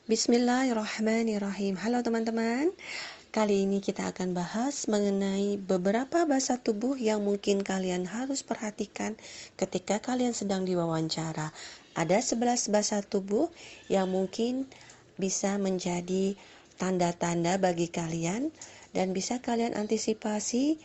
Bismillahirrahmanirrahim. Halo teman-teman. Kali ini kita akan bahas mengenai beberapa bahasa tubuh yang mungkin kalian harus perhatikan ketika kalian sedang diwawancara. Ada 11 bahasa tubuh yang mungkin bisa menjadi tanda-tanda bagi kalian dan bisa kalian antisipasi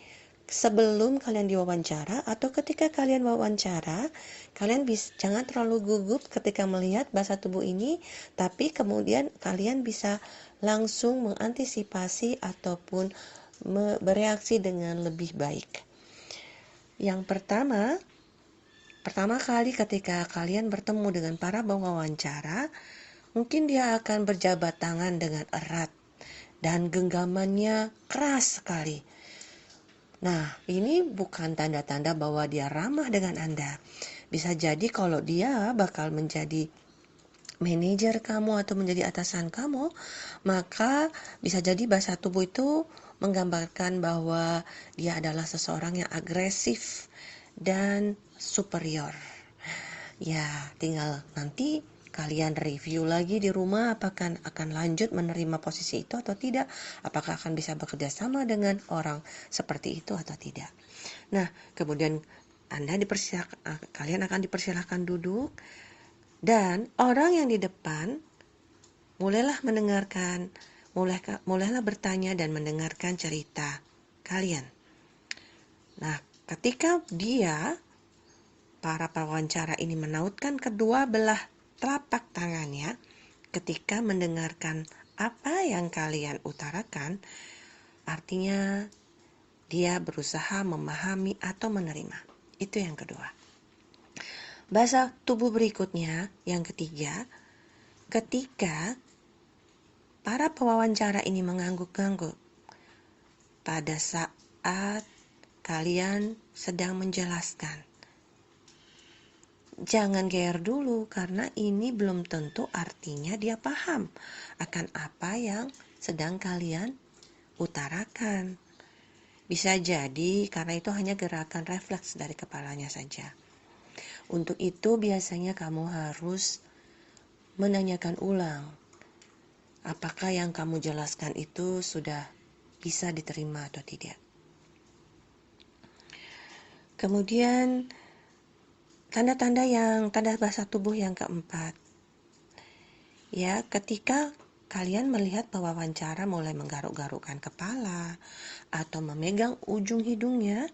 sebelum kalian diwawancara atau ketika kalian wawancara. Kalian jangan terlalu gugup ketika melihat bahasa tubuh ini, tapi kemudian kalian bisa langsung mengantisipasi ataupun bereaksi dengan lebih baik. Yang pertama kali ketika kalian bertemu dengan para wawancara, mungkin dia akan berjabat tangan dengan erat dan genggamannya keras sekali. Nah, ini bukan tanda-tanda bahwa dia ramah dengan Anda. Bisa jadi kalau dia bakal menjadi manajer kamu atau menjadi atasan kamu, maka bisa jadi bahasa tubuh itu menggambarkan bahwa dia adalah seseorang yang agresif dan superior. Ya, tinggal nanti kalian review lagi di rumah apakah akan lanjut menerima posisi itu atau tidak, apakah akan bisa bekerja sama dengan orang seperti itu atau tidak. Nah, kemudian kalian akan dipersilakan duduk dan orang yang di depan mulailah bertanya dan mendengarkan cerita kalian. Nah, ketika para pewawancara ini menautkan kedua belah telapak tangannya ketika mendengarkan apa yang kalian utarakan, artinya dia berusaha memahami atau menerima. Itu yang kedua. Bahasa tubuh berikutnya, yang ketiga, ketika para pewawancara ini mengangguk-angguk pada saat kalian sedang menjelaskan. Jangan GR dulu, karena ini belum tentu artinya dia paham akan apa yang sedang kalian utarakan. Bisa jadi karena itu hanya gerakan refleks dari kepalanya saja. Untuk itu biasanya kamu harus menanyakan ulang, apakah yang kamu jelaskan itu sudah bisa diterima atau tidak. Kemudian tanda bahasa tubuh yang keempat. Ya, ketika kalian melihat pewawancara mulai menggaruk-garukkan kepala atau memegang ujung hidungnya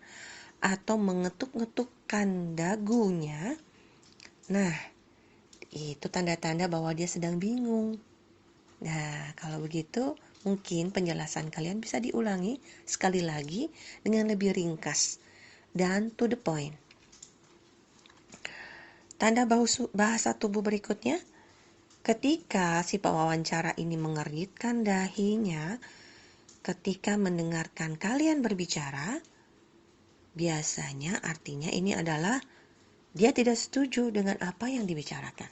atau mengetuk-ngetukkan dagunya, nah, itu tanda-tanda bahwa dia sedang bingung. Nah, kalau begitu mungkin penjelasan kalian bisa diulangi sekali lagi dengan lebih ringkas dan to the point. Tanda bahasa tubuh berikutnya, ketika si pewawancara ini mengernyitkan dahinya ketika mendengarkan kalian berbicara, biasanya artinya ini adalah dia tidak setuju dengan apa yang dibicarakan.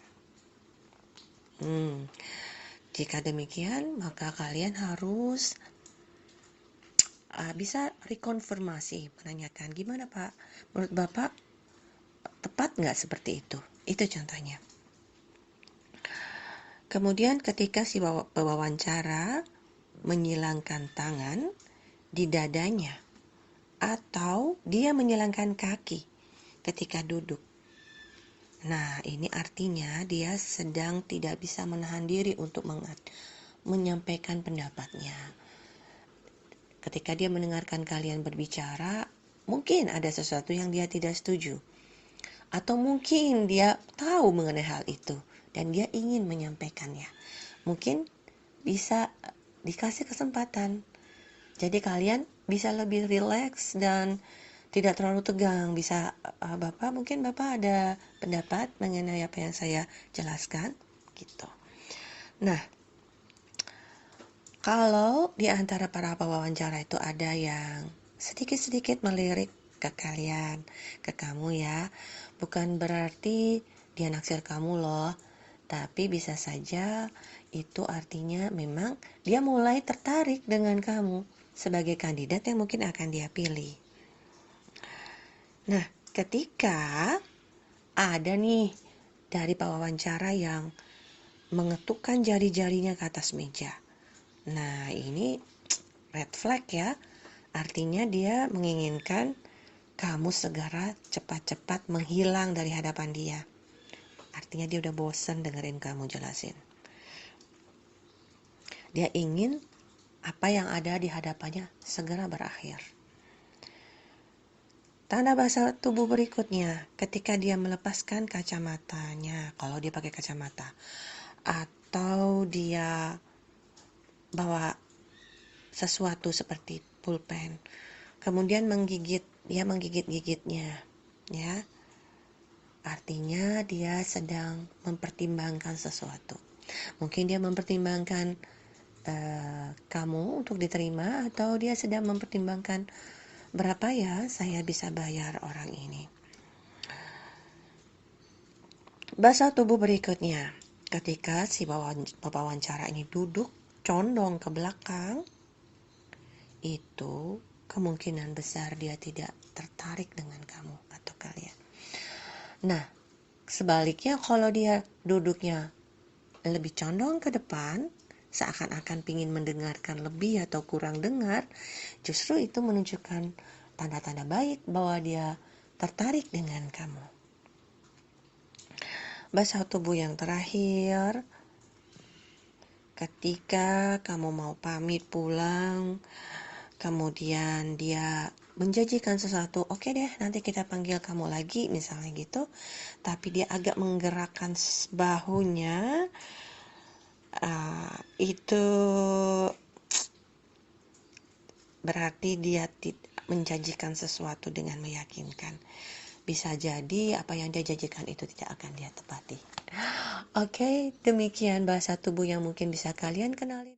Jika demikian, maka kalian harus bisa rekonfirmasi, menanyakan, gimana Pak? Menurut Bapak tepat nggak seperti itu? Itu contohnya. Kemudian ketika si pewawancara menyilangkan tangan di dadanya atau dia menyilangkan kaki ketika duduk. Nah, ini artinya dia sedang tidak bisa menahan diri untuk menyampaikan pendapatnya. Ketika dia mendengarkan kalian berbicara, mungkin ada sesuatu yang dia tidak setuju. Atau mungkin dia tahu mengenai hal itu dan dia ingin menyampaikannya. Mungkin bisa dikasih kesempatan. Jadi kalian bisa lebih rileks dan tidak terlalu tegang. Bisa mungkin Bapak ada pendapat mengenai apa yang saya jelaskan gitu. Nah, kalau di antara para pewawancara itu ada yang sedikit-sedikit melirik ke kalian, ke kamu ya, bukan berarti dia naksir kamu loh, tapi bisa saja itu artinya memang dia mulai tertarik dengan kamu sebagai kandidat yang mungkin akan dia pilih. Nah, ketika ada nih dari pewawancara yang mengetukkan jari-jarinya ke atas meja. Nah, ini red flag ya. Artinya dia menginginkan kamu segera cepat-cepat menghilang dari hadapan dia. Artinya dia udah bosan dengerin kamu jelasin. Dia ingin apa yang ada di hadapannya segera berakhir. Tanda bahasa tubuh berikutnya, ketika dia melepaskan kacamatanya, kalau dia pakai kacamata, atau dia bawa sesuatu seperti pulpen, kemudian dia menggigit-gigitnya, ya, artinya dia sedang mempertimbangkan sesuatu. Mungkin dia mempertimbangkan kamu untuk diterima, atau dia sedang mempertimbangkan berapa ya saya bisa bayar orang ini. Bahasa tubuh berikutnya, ketika si pewawancara ini duduk condong ke belakang, itu kemungkinan besar dia tidak tertarik dengan kamu atau kalian. Nah, sebaliknya kalau dia duduknya lebih condong ke depan, seakan-akan ingin mendengarkan lebih atau kurang dengar, justru itu menunjukkan tanda-tanda baik bahwa dia tertarik dengan kamu. Bahasa tubuh yang terakhir, ketika kamu mau pamit pulang, kemudian dia menjanjikan sesuatu, oke deh nanti kita panggil kamu lagi misalnya gitu, tapi dia agak menggerakkan bahunya, itu berarti dia menjanjikan sesuatu dengan meyakinkan. Bisa jadi apa yang dia janjikan itu tidak akan dia tepati. Oke, demikian bahasa tubuh yang mungkin bisa kalian kenali.